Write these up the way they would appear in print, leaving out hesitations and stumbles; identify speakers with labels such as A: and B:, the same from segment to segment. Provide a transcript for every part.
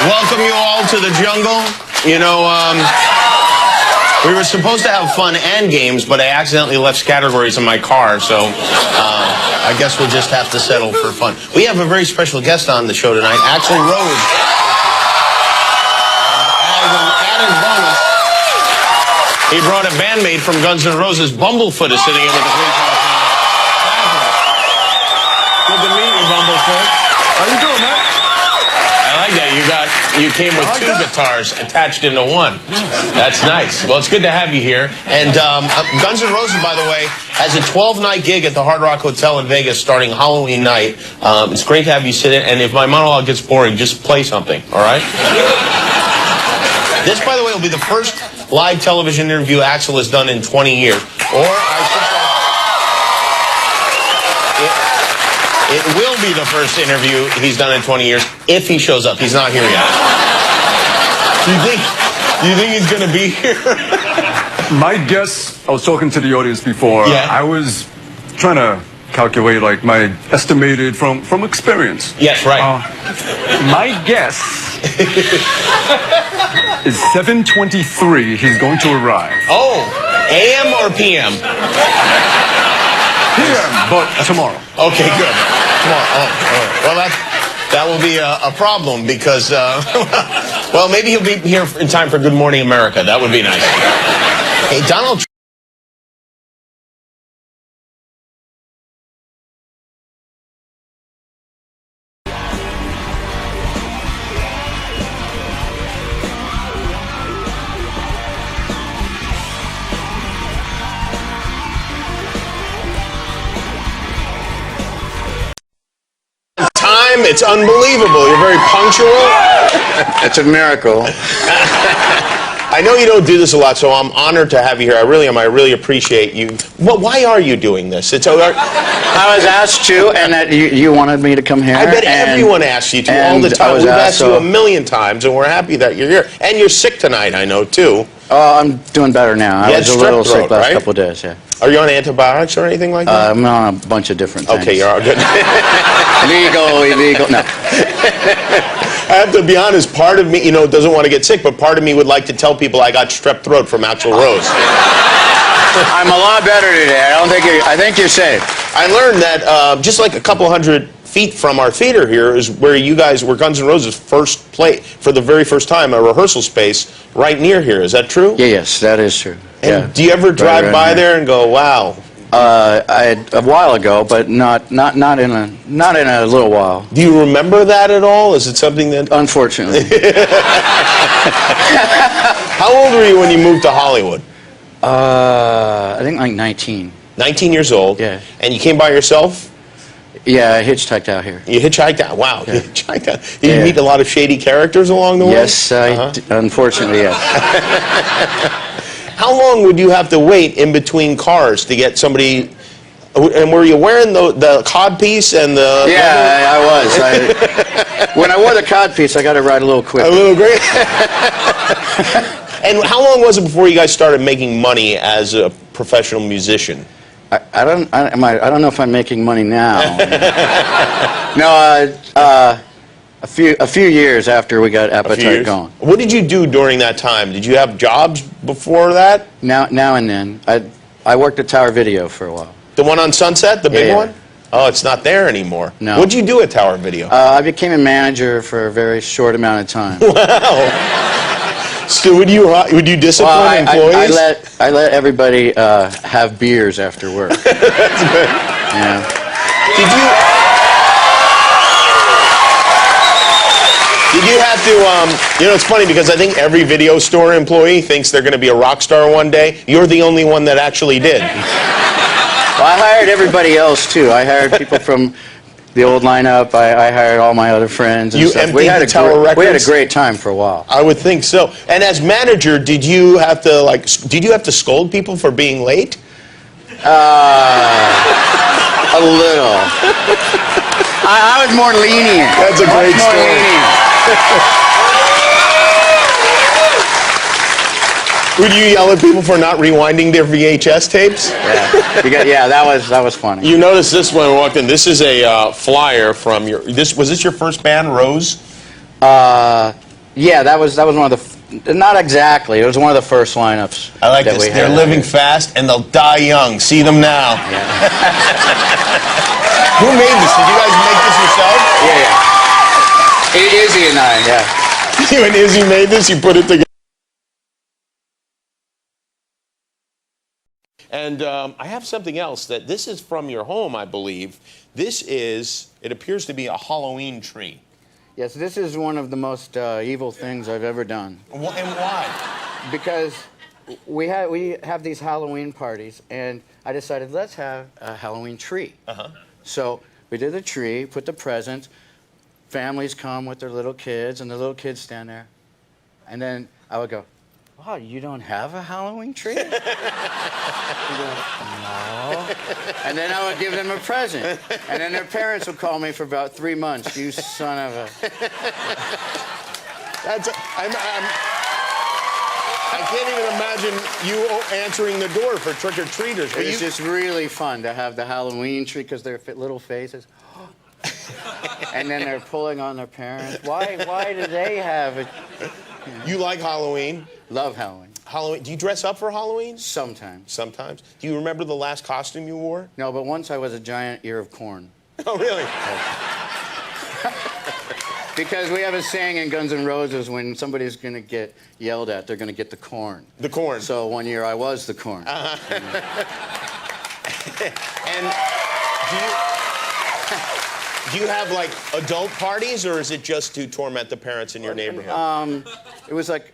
A: Welcome you all to the jungle. You know, we were supposed to have fun and games, but I accidentally left categories in my car, so I guess we'll just have to settle for fun. We have a very special guest on the show tonight, AXL ROSE. As an added bonus, he brought a bandmate from Guns N' Roses. Bumblefoot is sitting in with the green carpet. Good to meet you, Bumblefoot.
B: How you doing, man?
A: I like that. You came with two guitars attached into one. That's nice. Well, it's good to have you here. And Guns N' Roses, by the way, has a 12-night gig at the Hard Rock Hotel in Vegas starting Halloween night. It's great to have you sit in. And if my monologue gets boring, just play something, all right? This, by the way, will be the first live television interview AXL has done in 20 years. Or, I should say, it will be the first interview he's done in 20 years if he shows up. He's not here yet. Do you think he's going to be here?
B: My guess, I was talking to the audience before.
A: Yeah.
B: I was trying to calculate, like, my estimated from experience.
A: Yes, right.
B: My guess is 7:23. He's going to arrive.
A: Oh, AM or PM?
B: PM, but tomorrow.
A: Okay, good. Tomorrow. Oh, well, that will be a problem because, well, maybe he'll be here in time for Good Morning America. That would be nice. Hey, Donald Trump. It's unbelievable. You're very punctual.
C: It's a miracle.
A: I know you don't do this a lot, so I'm honored to have you here. I really am. I really appreciate you. Well, why are you doing this? It's
C: I was asked to, and that you wanted me to come here.
A: I bet everyone asks you to all the time. We've asked you a million times, and we're happy that you're here. And you're sick tonight, I know, too.
C: Oh, I'm doing better now. I was a little sick last couple of days, yeah.
A: Are you on antibiotics or anything like that?
C: I'm on a bunch of different things.
A: Okay, you're all good.
C: Legal, illegal, no.
A: I have to be honest, part of me, you know, doesn't want to get sick, but part of me would like to tell people I got strep throat from AXL ROSE.
C: I'm a lot better today. I think you're safe.
A: I learned that just like a couple hundred feet from our theater here is where you guys, where Guns N' Roses first played for the very first time, a rehearsal space right near here. Is that true?
C: Yeah, yes, that is true.
A: And
C: yeah.
A: Do you ever drive by there and go, wow?
C: A while ago, but not in a little while.
A: Do you remember that at all? Is it something that?
C: Unfortunately.
A: How old were you when you moved to Hollywood?
C: I think like 19.
A: 19 years old.
C: Yeah.
A: And you came by yourself?
C: Yeah, I hitchhiked out here.
A: You hitchhiked out? Wow.
C: Yeah.
A: You hitchhiked out. Did you meet a lot of shady characters along the way?
C: Yes, unfortunately, yes.
A: How long would you have to wait in between cars to get somebody? And were you wearing the codpiece and the?
C: Yeah, I was. When I wore the codpiece, I got to ride a little quick.
A: A little great. And how long was it before you guys started making money as a professional musician?
C: I don't know if I'm making money now. No, a few years after we got Appetite going.
A: What did you do during that time? Did you have jobs before that?
C: Now and then. I worked at Tower Video for a while.
A: The one on Sunset, the big one? Oh, it's not there anymore.
C: No.
A: What did you do at Tower Video?
C: I became a manager for a very short amount of time.
A: Wow. So would you discipline employees?
C: I let everybody have beers after work.
A: That's good.
C: Yeah.
A: Did you have to, you know, it's funny because I think every video store employee thinks they're going to be a rock star one day. You're the only one that actually did.
C: Well, I hired everybody else, too. I hired people from the old lineup. I hired all my other friends and stuff. We had a great time for a while.
A: I would think so. And as manager, did you have to scold people for being late?
C: A little. I was more lenient.
A: That's a great story. Would you yell at people for not rewinding their VHS tapes?
C: Yeah, that was funny.
A: You noticed this when we walked in. This is a flyer from your. Was this your first band, Rose?
C: Yeah, that was one of the, not exactly, it was one of the first lineups.
A: I like this. They're living fast and they'll die young. See them now.
C: Yeah.
A: Who made this? Did you guys make this yourself?
C: Yeah. Izzy and I, yeah.
A: You and Izzy made this? You put it together? And I have something else that this is from your home, I believe. This is, it appears to be a Halloween tree.
C: Yes, this is one of the most evil things I've ever done.
A: And why?
C: Because we have these Halloween parties, and I decided let's have a Halloween tree. So we did the tree, put the presents, families come with their little kids, and the little kids stand there. And then I would go, wow, you don't have a Halloween tree? Go, no. And then I would give them a present. And then their parents would call me for about 3 months. You son of a...
A: I can't even imagine you answering the door for trick-or-treaters.
C: It's just really fun to have the Halloween tree because they're little faces. And then they're pulling on their parents. Why do they have it?
A: You like Halloween?
C: Love Halloween.
A: Halloween. Do you dress up for Halloween?
C: Sometimes.
A: Sometimes. Do you remember the last costume you wore?
C: No, but once I was a giant ear of corn.
A: Oh, really?
C: Because we have a saying in Guns N' Roses, when somebody's going to get yelled at, they're going to get the corn.
A: The corn.
C: So one year I was the corn.
A: And do you have, like, adult parties, or is it just to torment the parents in your neighborhood?
C: It was like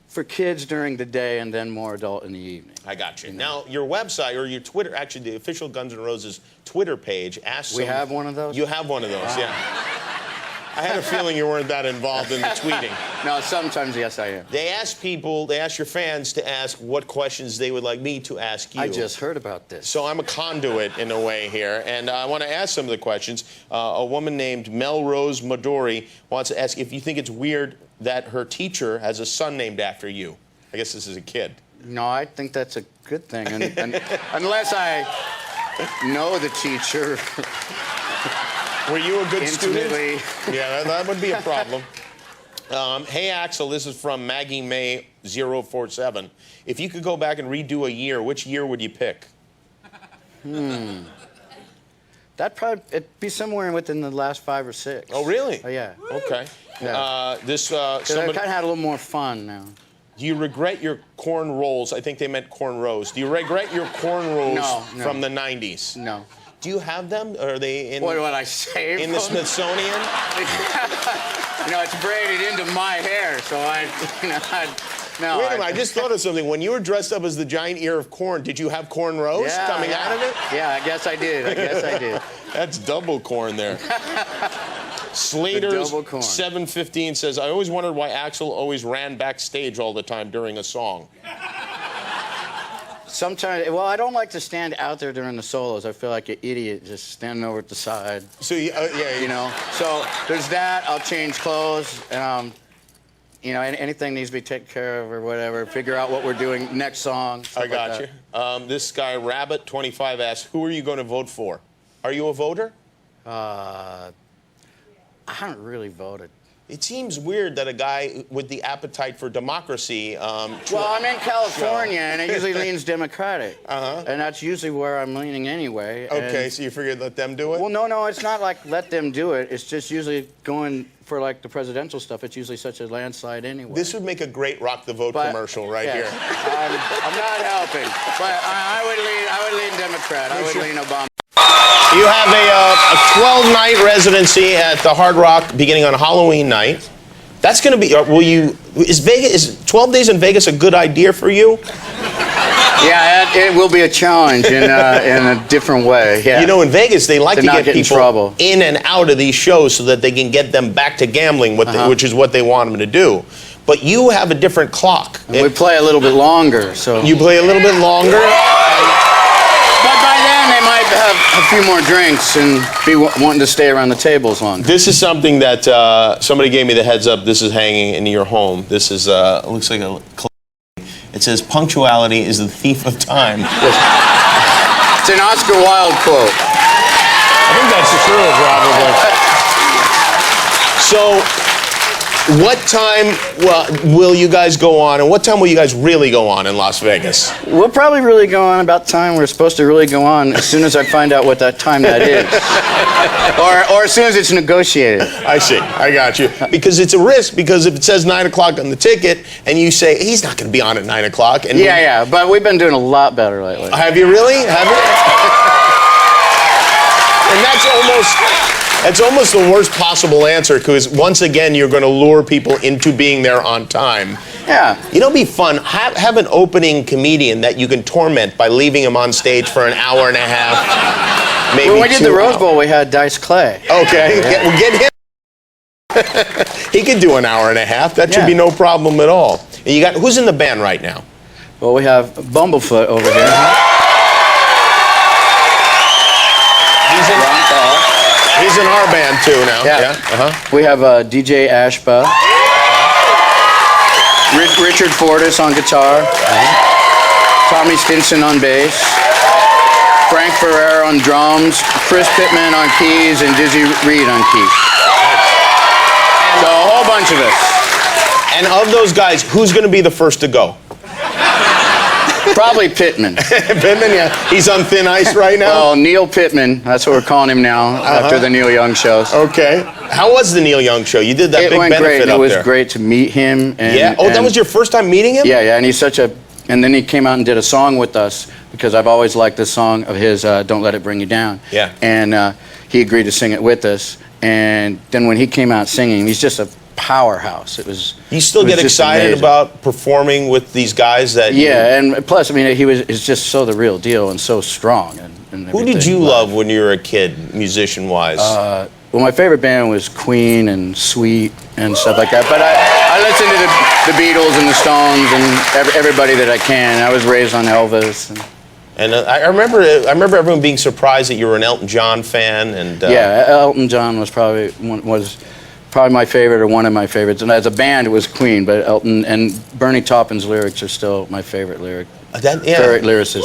C: for kids during the day and then more adult in the evening.
A: I got you. Now, your website, or your Twitter, actually the official Guns N' Roses Twitter page asks...
C: We have one of those?
A: You have one of those, yeah. I had a feeling you weren't that involved in the tweeting.
C: No, sometimes, yes, I am.
A: They ask people, they ask your fans to ask what questions they would like me to ask you.
C: I just heard about this.
A: So I'm a conduit in a way here, and I want to ask some of the questions. A woman named Melrose Midori wants to ask if you think it's weird that her teacher has a son named after you. I guess this is a kid.
C: No, I think that's a good thing, and unless I know the teacher.
A: Were you a good student?
C: Yeah,
A: that would be a problem. Hey, Axl, this is from Maggie May 047. If you could go back and redo a year, which year would you pick?
C: That'd probably it'd be somewhere within the last 5 or 6.
A: Oh, really?
C: Oh, yeah.
A: Okay.
C: Yeah.
A: I
C: kind of had a little more fun now.
A: Do you regret your corn rolls? I think they meant corn rows. Do you regret your corn rolls from the 90s?
C: No.
A: Do you have them? Are they in?
C: What I say?
A: In the Smithsonian?
C: It's braided into my hair, so no.
A: Wait a minute! I just thought of something. When you were dressed up as the giant ear of corn, did you have corn rows coming out of it?
C: Yeah, I guess I did.
A: That's double corn there. Slater's 715 says, I always wondered why Axl always ran backstage all the time during a song.
C: Sometimes, well, I don't like to stand out there during the solos. I feel like an idiot just standing over at the side.
A: So, yeah.
C: So there's that. I'll change clothes. Anything needs to be taken care of or whatever. Figure out what we're doing next song.
A: I got you. This guy, Rabbit25, asks, who are you going to vote for? Are you a voter?
C: I haven't really voted.
A: It seems weird that a guy with the appetite for democracy...
C: well, I'm in California, and it usually leans Democratic. And that's usually where I'm leaning anyway.
A: Okay, so you figured let them do it?
C: Well, no, it's not like let them do it. It's just usually going for, like, the presidential stuff. It's usually such a landslide anyway.
A: This would make a great Rock the Vote commercial right here.
C: I'm not helping. But I would lean Democrat. I would lean Obama.
A: You have a 12-night residency at the Hard Rock beginning on Halloween night. That's going to be, is 12 days in Vegas a good idea for you?
C: Yeah, it will be a challenge in a different way. Yeah.
A: In Vegas, they like to get people in and out of these shows so that they can get them back to gambling, which is what they want them to do. But you have a different clock.
C: And we play a little bit longer, so.
A: You play a little bit longer?
C: But by then, they might have a few more drinks and be wanting to stay around the tables longer.
A: This is something that somebody gave me the heads up. This is hanging in your home. This is, looks like a... It says, punctuality is the thief of time.
C: It's an Oscar Wilde quote.
A: I think that's true, probably. So, What time will you guys go on, and what time will you guys really go on in Las Vegas?
C: We'll probably really go on about the time we're supposed to really go on as soon as I find out what that time that is. or as soon as it's negotiated.
A: I see. I got you. Because it's a risk, because if it says 9 o'clock on the ticket, and you say, he's not going to be on at 9 o'clock. And
C: Yeah, but we've been doing a lot better lately.
A: Have you really? Have you? And that's almost the worst possible answer, because once again, you're going to lure people into being there on time.
C: Yeah.
A: You know, it'd be fun. Have an opening comedian that you can torment by leaving him on stage for an hour and a half, maybe
C: When we did the
A: 2
C: Rose
A: hours.
C: Bowl, we had Dice Clay.
A: Okay, get him. He could do an hour and a half. That should
C: Yeah.
A: be no problem at all. And you got who's in the band right now?
C: Well, we have Bumblefoot over here.
A: He's in our band too now.
C: Yeah. We have DJ Ashba. Richard Fortas on guitar. Tommy Stinson on bass. Frank Ferrer on drums. Chris Pittman on keys, and Dizzy Reed on keys. So a whole bunch of us.
A: And of those guys, who's going to be the first to go?
C: Probably Pittman.
A: Pittman, yeah. He's on thin ice right now?
C: Well, Neil Pittman. That's what we're calling him now after the Neil Young shows.
A: Okay. How was the Neil Young show? You did that
C: It
A: big
C: went
A: benefit
C: great.
A: up
C: It was
A: there.
C: great to meet him. And,
A: Yeah? Oh, that was your first time meeting him?
C: Yeah, and he's such a... And then he came out and did a song with us, because I've always liked this song of his, Don't Let It Bring You Down.
A: Yeah.
C: And he agreed to sing it with us. And then when he came out singing, he's just a powerhouse. It was...
A: You still
C: it was
A: get
C: just
A: excited
C: amazing.
A: about performing with these guys that...
C: Yeah, and plus, I mean, is just so the real deal and so strong. And
A: Who did you love when you were a kid, musician-wise?
C: Well, my favorite band was Queen and Sweet and stuff like that. But I listen to the Beatles and the Stones and everybody that I can. I was raised on Elvis.
A: And I remember everyone being surprised that you were an Elton John fan. And
C: Yeah, Elton John was probably my favorite, or one of my favorites. And as a band, it was Queen, but Elton and Bernie Taupin's lyrics are still my favorite favorite lyricist.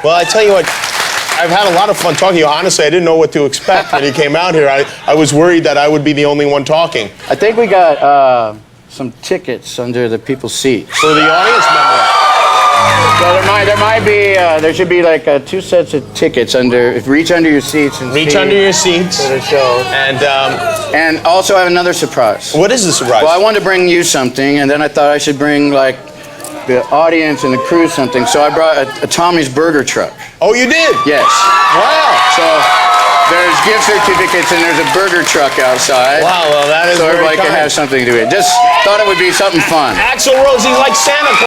A: Well, I tell you what, I've had a lot of fun talking to you. Honestly, I didn't know what to expect when you came out here. I was worried that I would be the only one talking.
C: I think we got some tickets under the people's seats.
A: For the audience member.
C: So there should be like 2 sets of tickets reach under your seats and
A: Reach
C: see
A: under your seats.
C: for the show.
A: And
C: And also I have another surprise.
A: what is the surprise?
C: Well, I wanted to bring you something, and then I thought I should bring like the audience and the crew something. So I brought a Tommy's Burger truck.
A: Oh, you did?
C: Yes.
A: Wow.
C: So there's gift certificates and there's a burger truck outside.
A: Wow, well, that is
C: So
A: very
C: everybody can
A: kind.
C: have something to do. Just thought it would be something fun.
A: AXL ROSE, like Santa Claus.